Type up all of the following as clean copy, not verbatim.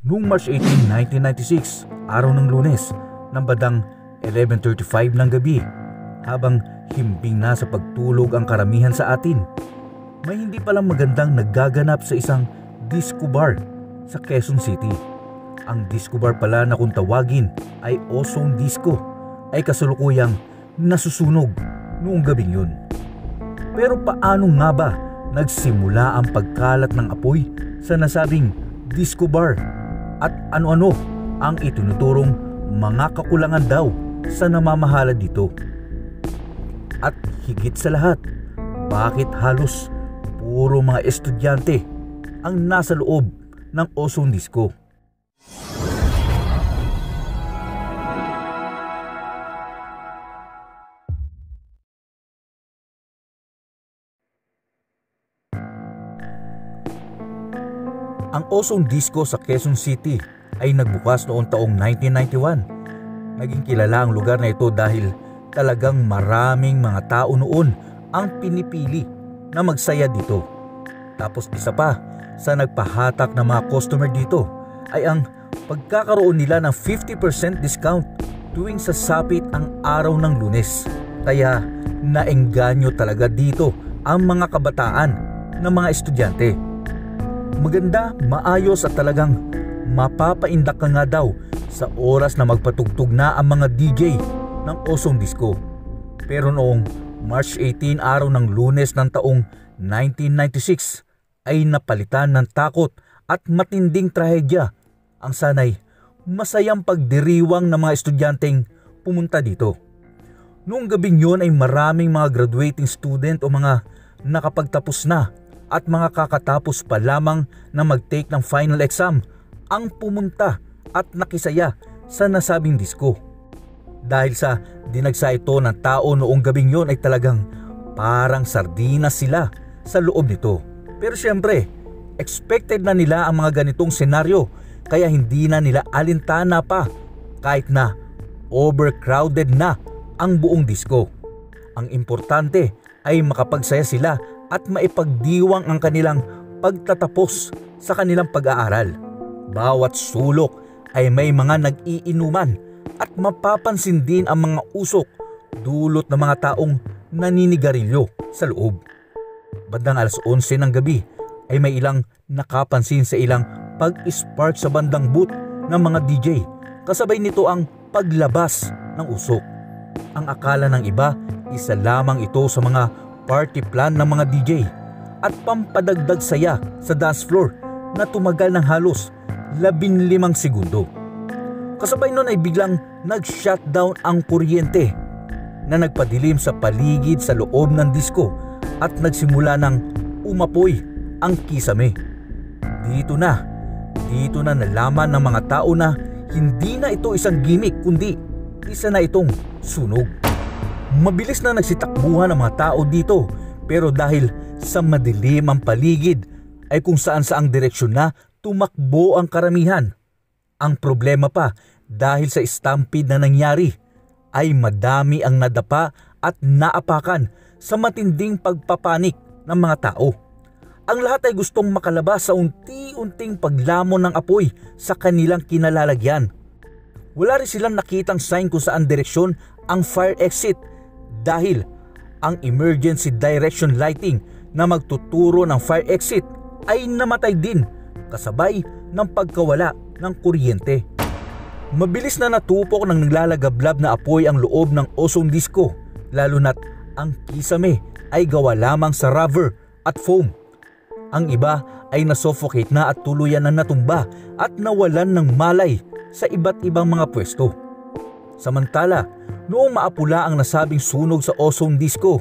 Noong March 18, 1996, araw ng Lunes, ng bandang 11:35 ng gabi, habang himbing na sa pagtulog ang karamihan sa atin, may hindi palang magandang nagaganap sa isang disco bar sa Quezon City. Ang disco bar pala na kung tawagin ay Ozone Disco ay kasalukuyang nasusunog noong gabing yun. Pero paano nga ba nagsimula ang pagkalat ng apoy sa nasabing disco bar? At ano-ano ang itinuturong mga kakulangan daw sa namamahala dito? At higit sa lahat, bakit halos puro mga estudyante ang nasa loob ng Ozone Disco? Ang Ozone Disco sa Quezon City ay nagbukas noong taong 1991. Naging kilala ang lugar na ito dahil talagang maraming mga tao noon ang pinipili na magsaya dito. Tapos isa pa sa nagpahatak ng mga customer dito ay ang pagkakaroon nila ng 50% discount tuwing sasapit ang araw ng Lunes. Kaya naengganyo talaga dito ang mga kabataan ng mga estudyante. Maganda, maayos at talagang mapapaindak ka nga daw sa oras na magpatugtog na ang mga DJ ng Ozone Disco. Pero noong March 18, araw ng Lunes ng taong 1996 ay napalitan ng takot at matinding trahedya ang sanay masayang pagdiriwang ng mga estudyanteng pumunta dito. Noong gabing yun ay maraming mga graduating student o mga nakapagtapos na at mga kakatapos pa lamang na mag-take ng final exam ang pumunta at nakisaya sa nasabing disco. Dahil sa dinagsa ito ng tao noong gabing yon ay talagang parang sardinas sila sa loob nito. Pero syempre, expected na nila ang mga ganitong senaryo kaya hindi na nila alintana pa kahit na overcrowded na ang buong disco. Ang importante ay makapagsaya sila at maipagdiwang ang kanilang pagtatapos sa kanilang pag-aaral. Bawat sulok ay may mga nag-iinuman at mapapansin din ang mga usok dulot ng mga taong naninigarilyo sa loob. Bandang alas 11 ng gabi ay may ilang nakapansin sa ilang pag-spark sa bandang booth ng mga DJ. Kasabay nito ang paglabas ng usok. Ang akala ng iba, isa lamang ito sa mga party plan ng mga DJ at pampadagdag saya sa dance floor na tumagal ng halos 15 segundo. Kasabay nun ay biglang nag-shutdown ang kuryente na nagpadilim sa paligid sa loob ng disco at nagsimula ng umapoy ang kisame. Dito na nalaman ng mga tao na hindi na ito isang gimmick kundi isa na itong sunog. Mabilis na nagsitakbuhan ang mga tao dito pero dahil sa madilim ang paligid ay kung saan saang direksyon na tumakbo ang karamihan. Ang problema pa dahil sa stampede na nangyari ay madami ang nadapa at naapakan sa matinding pagpapanik ng mga tao. Ang lahat ay gustong makalabas sa unti-unting paglamon ng apoy sa kanilang kinalalagyan. Wala rin silang nakitang sign kung saan direksyon ang fire exit dahil ang emergency direction lighting na magtuturo ng fire exit ay namatay din kasabay ng pagkawala ng kuryente. Mabilis na natupok ng naglalagablab na apoy ang loob ng Ozone Disco lalo na't ang kisame ay gawa lamang sa rubber at foam. Ang iba ay nasuffocate na at tuluyan na natumba at nawalan ng malay sa iba't ibang mga pwesto. Samantala, noong maapula ang nasabing sunog sa Ozone Disco,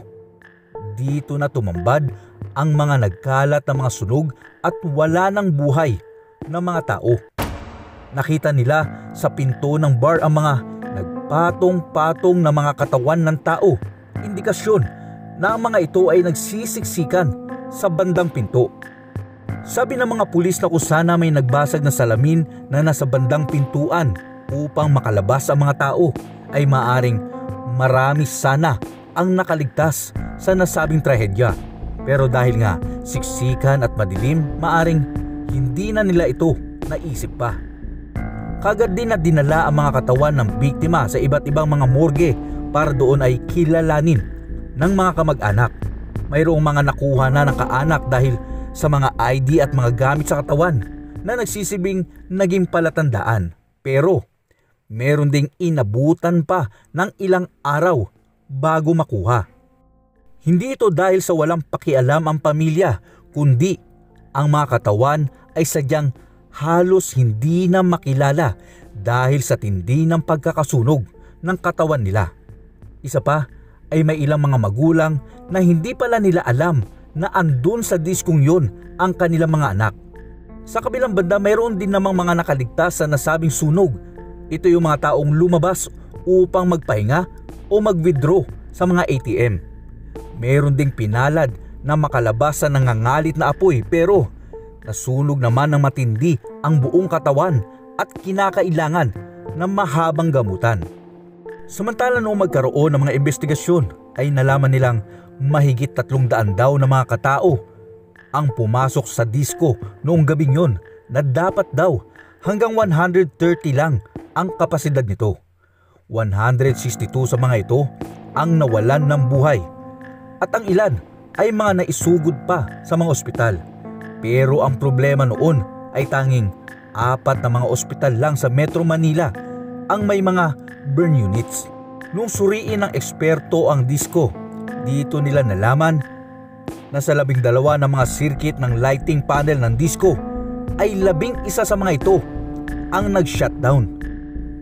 dito na tumambad ang mga nagkalat na mga sunog at wala ng buhay na mga tao. Nakita nila sa pinto ng bar ang mga nagpatong-patong na mga katawan ng tao, indikasyon na ang mga ito ay nagsisiksikan sa bandang pinto. Sabi ng mga pulis na kung sana may nagbasag na salamin na nasa bandang pintuan upang makalabas ang mga tao ay maaring marami sana ang nakaligtas sa nasabing trahedya. Pero dahil nga siksikan at madilim, maaring hindi na nila ito naisip pa. Kagad din na dinala ang mga katawan ng biktima sa iba't ibang mga morgue para doon ay kilalanin ng mga kamag-anak. Mayroong mga nakuha na ng kaanak dahil sa mga ID at mga gamit sa katawan na nagsisibing naging palatandaan. Pero meron ding inabutan pa ng ilang araw bago makuha. Hindi ito dahil sa walang pakialam ang pamilya, kundi ang mga katawan ay sadyang halos hindi na makilala dahil sa tindi ng pagkakasunog ng katawan nila. Isa pa ay may ilang mga magulang na hindi pala nila alam na andun sa diskong yun ang kanilang mga anak. Sa kabilang banda, mayroon din namang mga nakaligtas sa nasabing sunog. Ito yung mga taong lumabas upang magpahinga o mag-withdraw sa mga ATM. Mayroon ding pinalad na makalabas sa nangangalit na apoy pero nasunog naman ng matindi ang buong katawan at kinakailangan ng mahabang gamutan. Samantala noong magkaroon ng mga investigasyon ay nalaman nilang mahigit 300 daw na mga katao ang pumasok sa disko noong gabing yon na dapat daw hanggang 130 lang ang kapasidad nito. 162 sa mga ito ang nawalan ng buhay at ang ilan ay mga naisugod pa sa mga ospital. Pero ang problema noon ay tanging 4 na mga ospital lang sa Metro Manila ang may mga burn units. Nung suriin ng eksperto ang disko, dito nila nalaman na sa 12 na mga circuit ng lighting panel ng disko ay 11 sa mga ito ang nag-shutdown.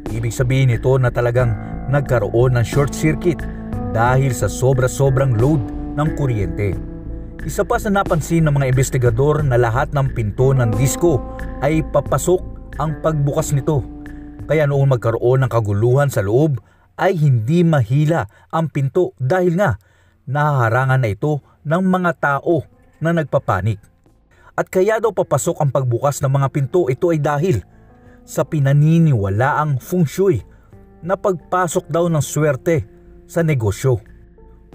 Ibig sabihin ito na talagang nagkaroon ng short circuit dahil sa sobra-sobrang load ng kuryente. Isa pa sa napansin ng mga investigador na lahat ng pinto ng disko ay papasok ang pagbukas nito. Kaya noong magkaroon ng kaguluhan sa loob ay hindi mahila ang pinto dahil nga nahaharangan na ito ng mga tao na nagpapanik. At kaya daw papasok ang pagbukas ng mga pinto, ito ay dahil sa pinaniniwalaang feng shui na pagpasok daw ng swerte sa negosyo.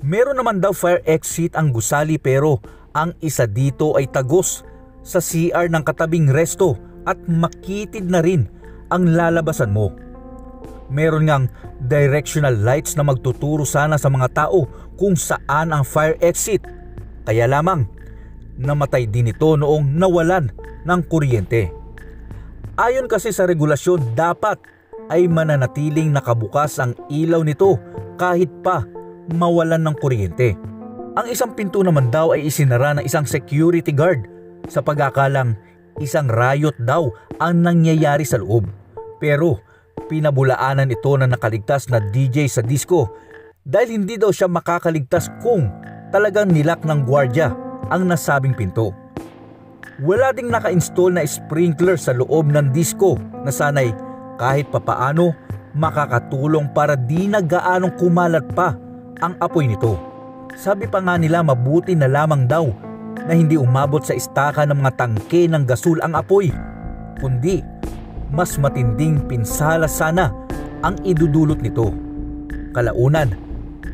Meron naman daw fire exit ang gusali pero ang isa dito ay tagos sa CR ng katabing resto at makitid na rin ang lalabasan mo. Meron ngang directional lights na magtuturo sana sa mga tao kung saan ang fire exit. Kaya lamang namatay din ito noong nawalan ng kuryente. Ayon kasi sa regulasyon, dapat ay mananatiling nakabukas ang ilaw nito kahit pa mawalan ng kuryente. Ang isang pinto naman daw ay isinara ng isang security guard sa pag-akalang isang riot daw ang nangyayari sa loob. Pero pinabulaanan ito na nakaligtas na DJ sa disco dahil hindi daw siya makakaligtas kung talagang nilak ng gwardiya ang nasabing pinto. Wala ding naka-install na sprinkler sa loob ng disco na sanay kahit papaano makakatulong para di na gaanong kumalat pa ang apoy nito. Sabi pa nga nila mabuti na lamang daw na hindi umabot sa istaka ng mga tangke ng gasol ang apoy, kundi mas matinding pinsala sana ang idudulot nito. Kalaunan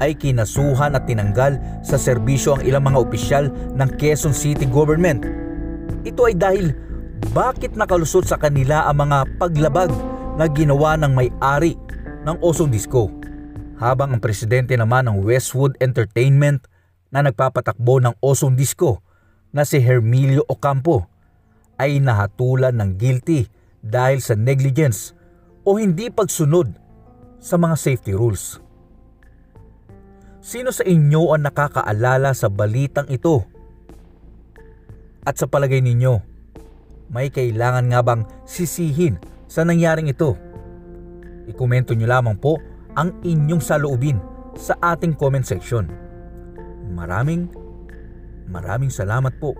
ay kinasuhan at tinanggal sa serbisyo ang ilang mga opisyal ng Quezon City Government. Ito ay dahil bakit nakalusot sa kanila ang mga paglabag na ginawa ng may-ari ng Ozone Disco. Habang ang presidente naman ng Westwood Entertainment na nagpapatakbo ng Ozone Disco na si Hermilio Ocampo ay nahatulan ng guilty dahil sa negligence o hindi pagsunod sa mga safety rules. Sino sa inyo ang nakakaalala sa balitang ito? At sa palagay ninyo, may kailangan nga bang sisihin sa nangyaring ito? Ikomento nyo lamang po ang inyong saloobin sa ating comment section. Maraming salamat po.